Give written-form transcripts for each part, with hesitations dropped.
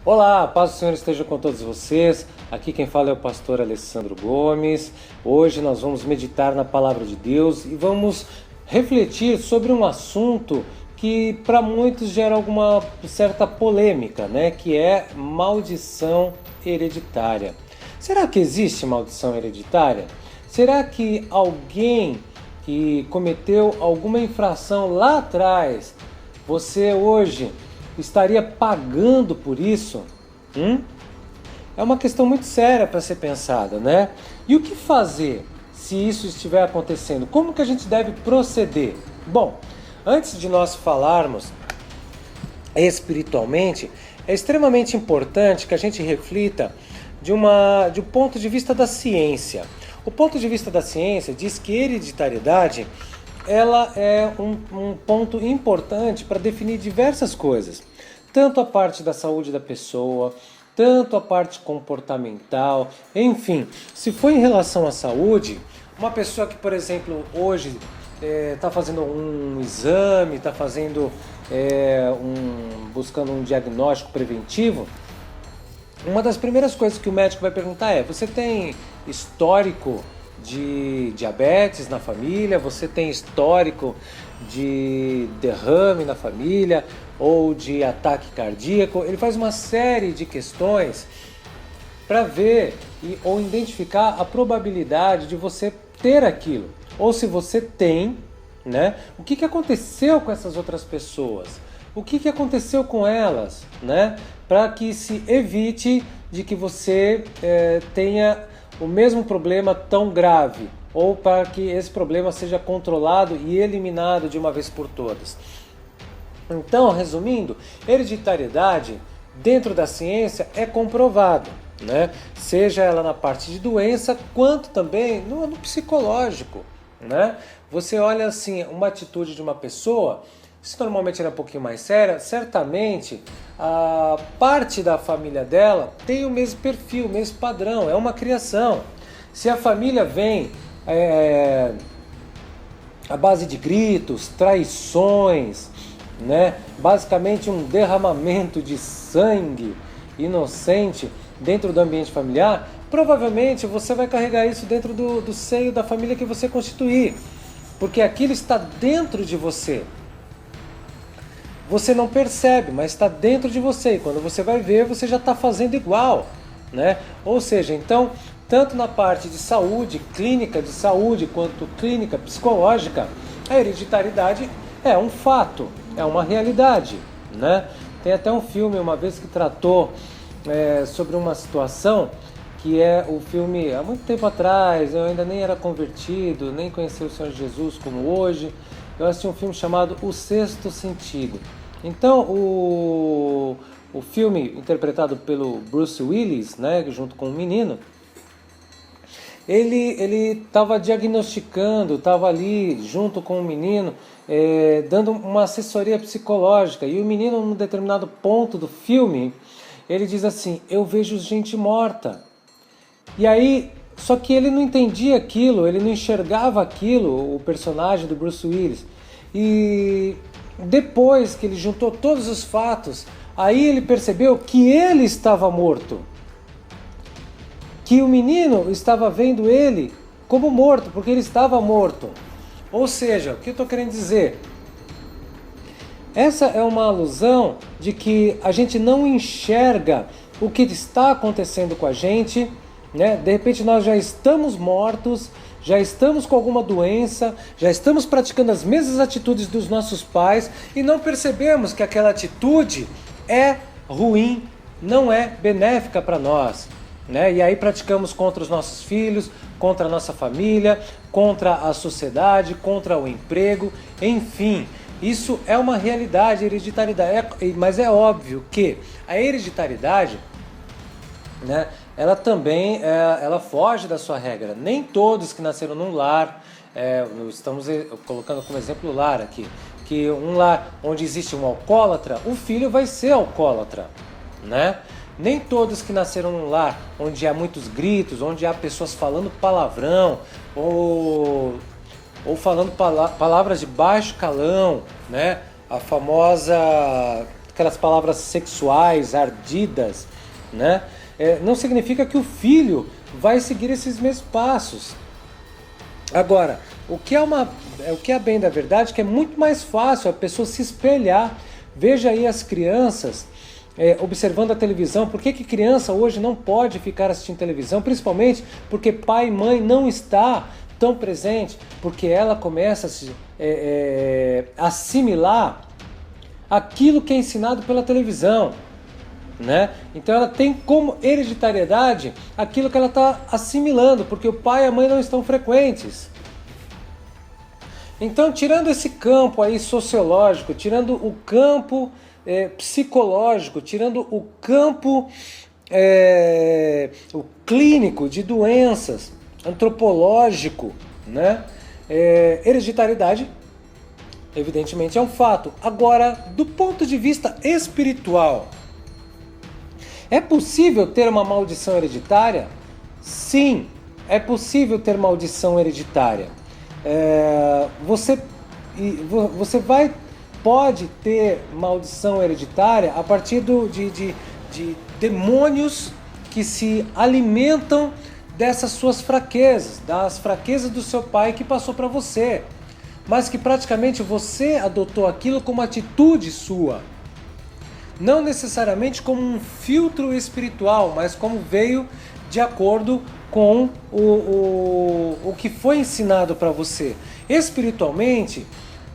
Olá, a paz do Senhor esteja com todos vocês. Aqui quem fala é o pastor Alessandro Gomes. Hoje nós vamos meditar na palavra de Deus e vamos refletir sobre um assunto que para muitos gera alguma certa polêmica, né? Que é maldição hereditária. Será que existe maldição hereditária? Será que alguém que cometeu alguma infração lá atrás, você hoje estaria pagando por isso? É uma questão muito séria para ser pensada, né? E o que fazer se isso estiver acontecendo? Como que a gente deve proceder? Bom, antes de nós falarmos espiritualmente, é extremamente importante que a gente reflita de um ponto de vista da ciência. O ponto de vista da ciência diz que hereditariedade ela é um ponto importante para definir diversas coisas. Tanto a parte da saúde da pessoa, tanto a parte comportamental, enfim. Se for em relação à saúde, uma pessoa que, por exemplo, hoje está fazendo um exame, está fazendo buscando um diagnóstico preventivo, uma das primeiras coisas que o médico vai perguntar é: você tem histórico de diabetes na família? Você tem histórico de derrame na família ou de ataque cardíaco? Ele faz uma série de questões para ver ou identificar a probabilidade de você ter aquilo. Ou se você tem, né? O que aconteceu com essas outras pessoas? O que aconteceu com elas, né? Para que se evite de que você tenha o mesmo problema tão grave, ou para que esse problema seja controlado e eliminado de uma vez por todas. Então, resumindo, hereditariedade dentro da ciência é comprovado, né? Seja ela na parte de doença, quanto também no psicológico, né? Você olha assim, uma atitude de uma pessoa, se normalmente era um pouquinho mais séria, certamente a parte da família dela tem o mesmo perfil, o mesmo padrão, é uma criação. Se a família vem à base de gritos, traições, né? Basicamente um derramamento de sangue inocente dentro do ambiente familiar, provavelmente você vai carregar isso dentro do seio da família que você constituir, porque aquilo está dentro de você. Você não percebe, mas está dentro de você, e quando você vai ver, você já está fazendo igual, né? Ou seja, então, tanto na parte de saúde, clínica de saúde, quanto clínica psicológica, a hereditariedade é um fato, é uma realidade, né? Tem até um filme uma vez que tratou sobre uma situação, que é o filme, há muito tempo atrás, eu ainda nem era convertido, nem conhecia o Senhor Jesus como hoje. Eu assisti um filme chamado O Sexto Sentido. Então, o filme interpretado pelo Bruce Willis, né, junto com um menino, ele estava diagnosticando, estava ali junto com o menino, dando uma assessoria psicológica. E o menino, num determinado ponto do filme, ele diz assim: eu vejo gente morta. E aí, só que ele não entendia aquilo, ele não enxergava aquilo, o personagem do Bruce Willis. E depois que ele juntou todos os fatos, aí ele percebeu que ele estava morto. Que o menino estava vendo ele como morto, porque ele estava morto. Ou seja, o que eu estou querendo dizer? Essa é uma alusão de que a gente não enxerga o que está acontecendo com a gente, né? De repente nós já estamos mortos, já estamos com alguma doença, já estamos praticando as mesmas atitudes dos nossos pais e não percebemos que aquela atitude é ruim, não é benéfica para nós, né? E aí praticamos contra os nossos filhos, contra a nossa família, contra a sociedade, contra o emprego, enfim. Isso é uma realidade, hereditariedade. Mas é óbvio que a hereditariedade, né, ela também ela foge da sua regra. Nem todos que nasceram num lar, estamos colocando como exemplo o lar aqui, que um lar onde existe um alcoólatra, o filho vai ser alcoólatra, né? Nem todos que nasceram num lar onde há muitos gritos, onde há pessoas falando palavrão ou falando palavras de baixo calão, né? A famosa aquelas palavras sexuais, ardidas, né? Não significa que o filho vai seguir esses mesmos passos. Agora, o que é bem da verdade, que é muito mais fácil a pessoa se espelhar. Veja aí as crianças observando a televisão. Por que criança hoje não pode ficar assistindo televisão? Principalmente porque pai e mãe não está tão presente, porque ela começa a assimilar aquilo que é ensinado pela televisão, né? Então ela tem como hereditariedade aquilo que ela está assimilando, porque o pai e a mãe não estão frequentes. Então, tirando esse campo aí sociológico, tirando o campo psicológico, tirando o campo o clínico de doenças, antropológico, né? Hereditariedade, evidentemente, é um fato. Agora, do ponto de vista espiritual, é possível ter uma maldição hereditária? Sim, é possível ter maldição hereditária. Você pode ter maldição hereditária a partir de demônios que se alimentam dessas suas fraquezas, das fraquezas do seu pai que passou para você, mas que praticamente você adotou aquilo como atitude sua. Não necessariamente como um filtro espiritual, mas como veio de acordo com o que foi ensinado para você. Espiritualmente,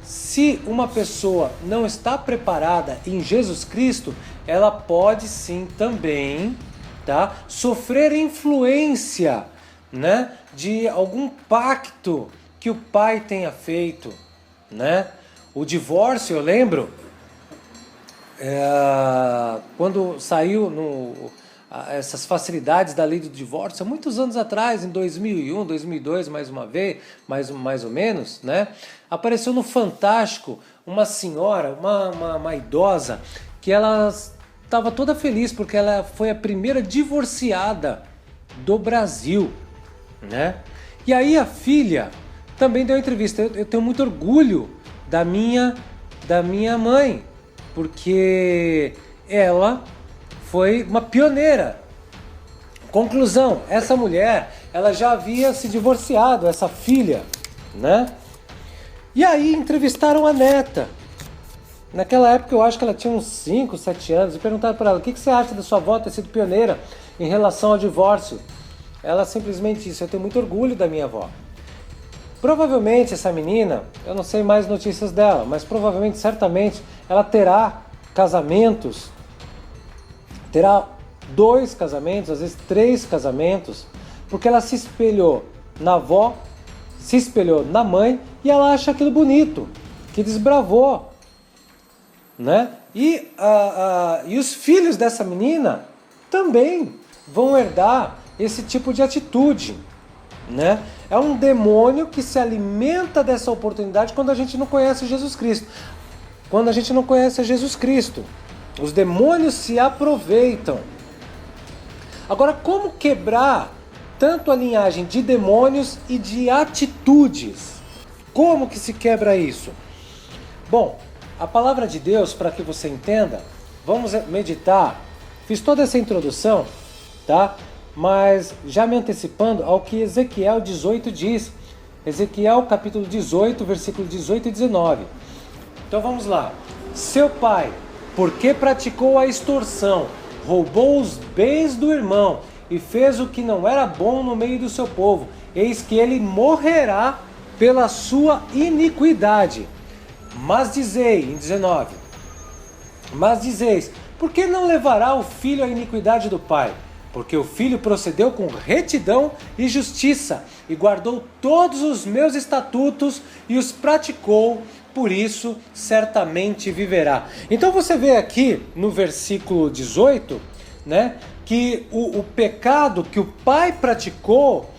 se uma pessoa não está preparada em Jesus Cristo, ela pode sim também, tá, sofrer influência, né, de algum pacto que o pai tenha feito, né? O divórcio, eu lembro, quando saiu essas facilidades da lei do divórcio, há muitos anos atrás, em 2001, 2002, mais ou menos, né? Apareceu no Fantástico uma senhora, uma idosa, que ela estava toda feliz porque ela foi a primeira divorciada do Brasil, né? E aí a filha também deu entrevista. Eu tenho muito orgulho da minha mãe, porque ela foi uma pioneira. Conclusão, essa mulher, ela já havia se divorciado, essa filha, né? E aí entrevistaram a neta. Naquela época eu acho que ela tinha uns 5, 7 anos, e perguntaram para ela: o que você acha da sua avó ter sido pioneira em relação ao divórcio? Ela simplesmente disse: eu tenho muito orgulho da minha avó. Provavelmente essa menina, eu não sei mais notícias dela, mas provavelmente, certamente, ela terá casamentos, terá 2 casamentos, às vezes 3 casamentos, porque ela se espelhou na avó, se espelhou na mãe, e ela acha aquilo bonito, que desbravou, né? E os filhos dessa menina também vão herdar esse tipo de atitude, né? É um demônio que se alimenta dessa oportunidade quando a gente não conhece Jesus Cristo. Quando a gente não conhece Jesus Cristo, os demônios se aproveitam. Agora, como quebrar tanto a linhagem de demônios e de atitudes? Como que se quebra isso? Bom, a palavra de Deus, para que você entenda, vamos meditar. Fiz toda essa introdução, tá? Mas já me antecipando ao que Ezequiel 18 diz. Ezequiel capítulo 18, versículo 18 e 19. Então vamos lá. Seu pai, porque praticou a extorsão, roubou os bens do irmão e fez o que não era bom no meio do seu povo, eis que ele morrerá pela sua iniquidade. Mas dizei, em 19, mas dizeis, por que não levará o filho à iniquidade do pai? Porque o filho procedeu com retidão e justiça, e guardou todos os meus estatutos e os praticou, por isso certamente viverá. Então você vê aqui no versículo 18, né, que o pecado que o pai praticou,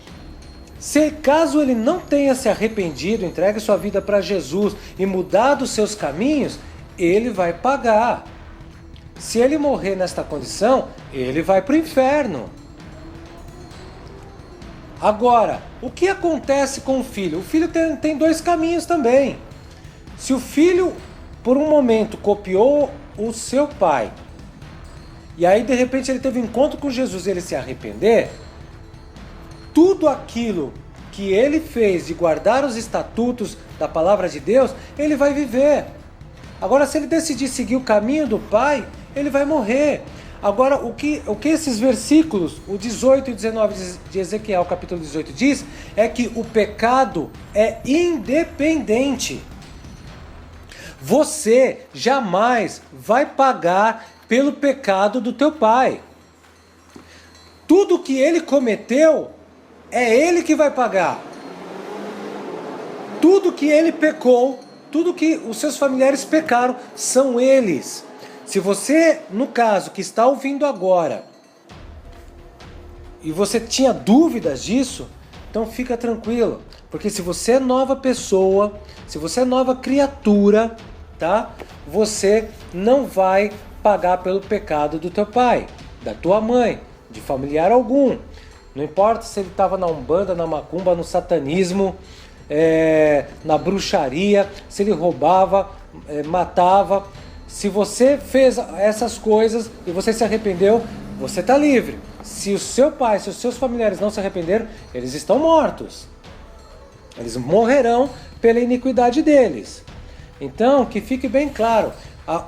se caso ele não tenha se arrependido, entregue sua vida para Jesus e mudado os seus caminhos, ele vai pagar. Se ele morrer nesta condição, ele vai para o inferno. Agora, o que acontece com o filho? O filho tem 2 caminhos também. Se o filho, por um momento, copiou o seu pai, e aí de repente ele teve um encontro com Jesus e ele se arrepender, tudo aquilo que ele fez de guardar os estatutos da palavra de Deus, ele vai viver. Agora, se ele decidir seguir o caminho do pai, ele vai morrer. Agora, o que esses versículos, o 18 e 19 de Ezequiel, capítulo 18, diz, é que o pecado é independente. Você jamais vai pagar pelo pecado do teu pai. Tudo que ele cometeu, é ele que vai pagar. Tudo que ele pecou, tudo que os seus familiares pecaram, são eles. Se você, no caso, que está ouvindo agora, e você tinha dúvidas disso, então fica tranquilo. Porque se você é nova pessoa, se você é nova criatura, tá? Você não vai pagar pelo pecado do teu pai, da tua mãe, de familiar algum. Não importa se ele estava na umbanda, na macumba, no satanismo, na bruxaria, se ele roubava, matava. Se você fez essas coisas e você se arrependeu, você está livre. Se o seu pai, se os seus familiares não se arrependeram, eles estão mortos. Eles morrerão pela iniquidade deles. Então, que fique bem claro,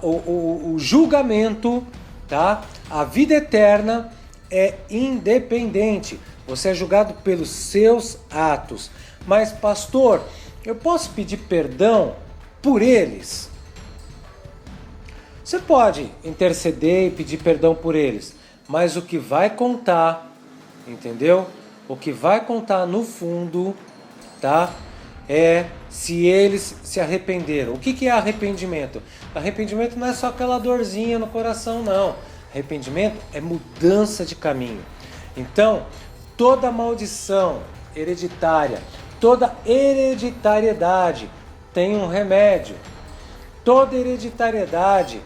o julgamento, tá? A vida eterna é independente. Você é julgado pelos seus atos. Mas, pastor, eu posso pedir perdão por eles? Você pode interceder e pedir perdão por eles, mas o que vai contar, entendeu? O que vai contar no fundo, tá? É se eles se arrependeram. O que é arrependimento? Arrependimento não é só aquela dorzinha no coração, não. Arrependimento é mudança de caminho. Então, toda maldição hereditária, toda hereditariedade tem um remédio. Toda hereditariedade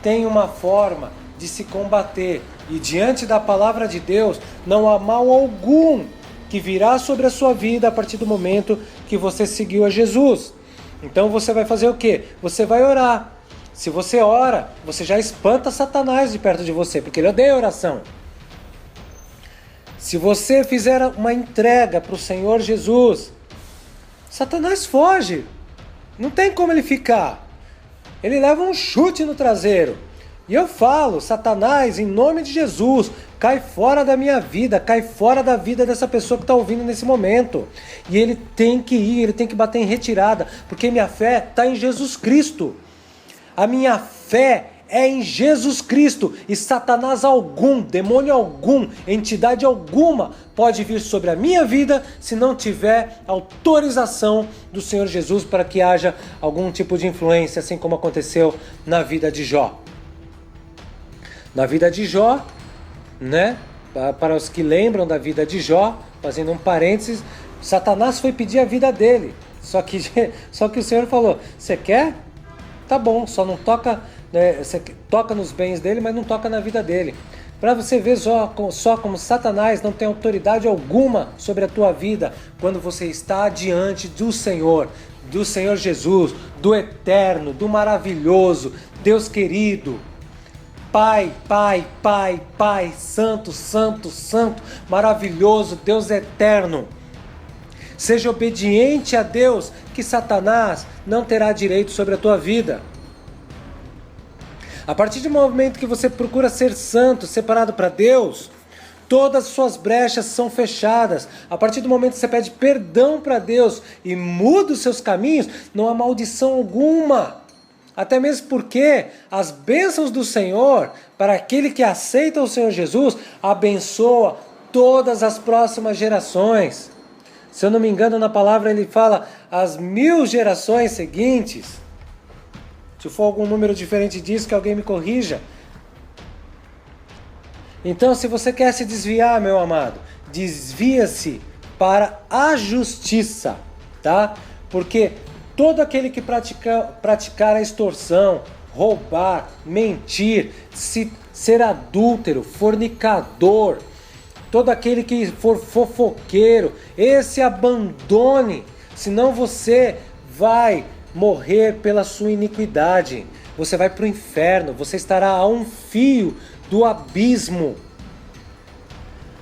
tem uma forma de se combater. E diante da palavra de Deus, não há mal algum que virá sobre a sua vida a partir do momento que você seguiu a Jesus. Então você vai fazer o quê? Você vai orar. Se você ora, você já espanta Satanás de perto de você, porque ele odeia oração. Se você fizer uma entrega para o Senhor Jesus, Satanás foge. Não tem como ele ficar. Ele leva um chute no traseiro. E eu falo, Satanás, em nome de Jesus, cai fora da minha vida, cai fora da vida dessa pessoa que está ouvindo nesse momento. E ele tem que ir, ele tem que bater em retirada, porque minha fé está em Jesus Cristo. A minha fé é em Jesus Cristo. E Satanás algum, demônio algum, entidade alguma pode vir sobre a minha vida se não tiver autorização do Senhor Jesus para que haja algum tipo de influência, assim como aconteceu na vida de Jó. Na vida de Jó, né? Para os que lembram da vida de Jó, fazendo um parênteses, Satanás foi pedir a vida dele. Só que o Senhor falou, você quer? Tá bom, só não toca, né, você toca nos bens dele, mas não toca na vida dele. Para você ver só como Satanás não tem autoridade alguma sobre a tua vida quando você está diante do Senhor Jesus, do eterno, do maravilhoso, Deus querido. Pai, Pai, Pai, Pai, Santo, Santo, Santo, maravilhoso, Deus eterno. Seja obediente a Deus, que Satanás não terá direito sobre a tua vida. A partir do momento que você procura ser santo, separado para Deus, todas as suas brechas são fechadas. A partir do momento que você pede perdão para Deus e muda os seus caminhos, não há maldição alguma. Até mesmo porque as bênçãos do Senhor, para aquele que aceita o Senhor Jesus, abençoa todas as próximas gerações. Se eu não me engano, na palavra ele fala as 1000 gerações seguintes. Se for algum número diferente disso, que alguém me corrija. Então, se você quer se desviar, meu amado, desvia-se para a justiça, tá? Porque todo aquele que praticar a extorsão, roubar, mentir, ser adúltero, fornicador, todo aquele que for fofoqueiro, esse abandone, senão você vai morrer pela sua iniquidade. você vai para o inferno, você estará a um fio do abismo.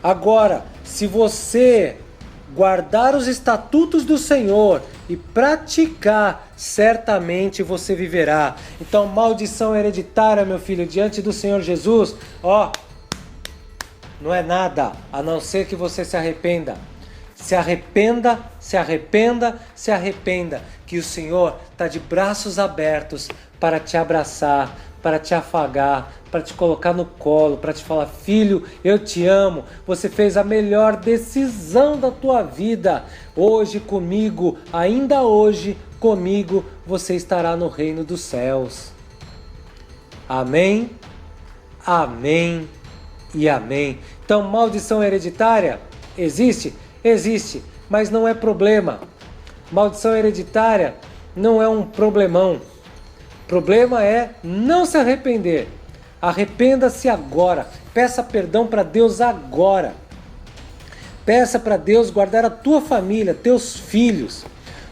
Agora, se você guardar os estatutos do Senhor e praticar, certamente você viverá. Então, maldição hereditária, meu filho, diante do Senhor Jesus, não é nada, a não ser que você se arrependa. Se arrependa, se arrependa, se arrependa, que o Senhor está de braços abertos para te abraçar, para te afagar, para te colocar no colo, para te falar: filho, eu te amo, você fez a melhor decisão da tua vida. Hoje comigo, ainda hoje comigo, você estará no reino dos céus. Amém, amém e amém. Então, maldição hereditária existe? Existe, mas não é problema. Maldição hereditária não é um problemão. Problema é não se arrepender. Arrependa-se agora. Peça perdão para Deus agora. Peça para Deus guardar a tua família, teus filhos.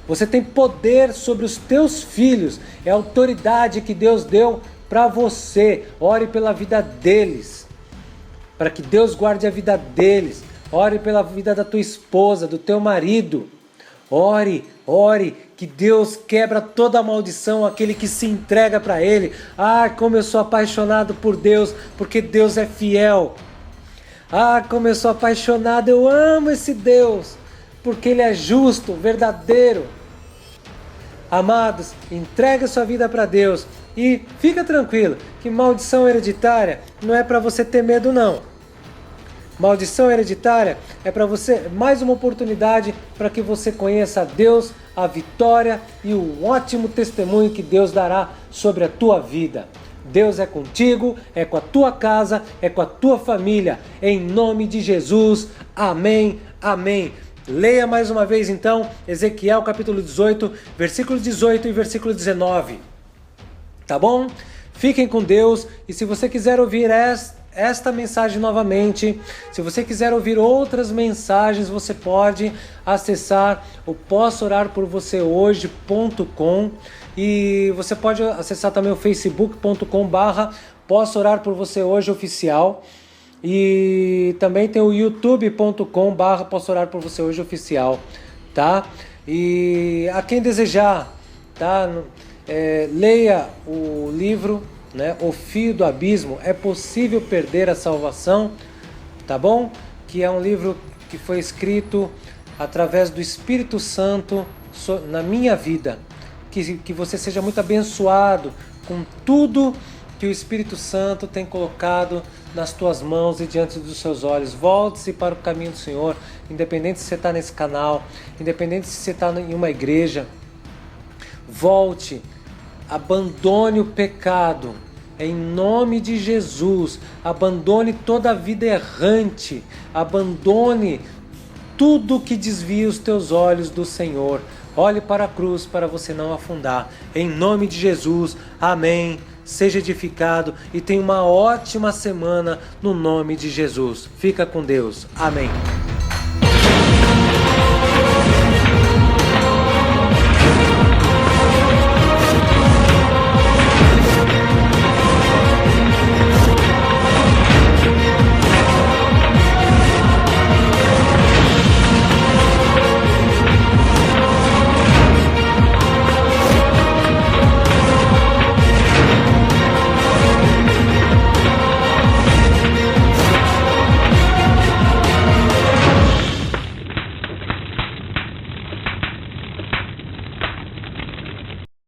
Você tem poder sobre os teus filhos. É a autoridade que Deus deu para você. Ore pela vida deles, para que Deus guarde a vida deles. Ore pela vida da tua esposa, do teu marido. Ore, ore, que Deus quebra toda a maldição, aquele que se entrega para Ele. Ah, como eu sou apaixonado por Deus, porque Deus é fiel. Ah, como eu sou apaixonado, eu amo esse Deus, porque Ele é justo, verdadeiro. Amados, entregue a sua vida para Deus e fica tranquilo, que maldição hereditária não é para você ter medo não. Maldição hereditária é para você mais uma oportunidade para que você conheça a Deus, a vitória e o ótimo testemunho que Deus dará sobre a tua vida. Deus é contigo, é com a tua casa, é com a tua família. Em nome de Jesus. Amém, amém. Leia mais uma vez então Ezequiel capítulo 18, versículo 18 e versículo 19. Tá bom? Fiquem com Deus e se você quiser ouvir esta mensagem novamente, se você quiser ouvir outras mensagens, você pode acessar o possoorarporvocêhoje.com e você pode acessar também o facebook.com/Posso Orar por Você Hoje Oficial e também tem o youtube.com/Posso Orar por Você Hoje Oficial, tá? E a quem desejar, tá? Leia o livro, né? O Fio do Abismo, é possível perder a salvação, tá bom? Que é um livro que foi escrito através do Espírito Santo na minha vida. Que você seja muito abençoado com tudo que o Espírito Santo tem colocado nas tuas mãos e diante dos seus olhos. Volte-se para o caminho do Senhor, independente se você está nesse canal, independente se você está em uma igreja. Volte, abandone o pecado, em nome de Jesus. Abandone toda a vida errante, abandone tudo que desvia os teus olhos do Senhor. Olhe para a cruz para você não afundar. Em nome de Jesus, amém. Seja edificado e tenha uma ótima semana no nome de Jesus. Fica com Deus. Amém.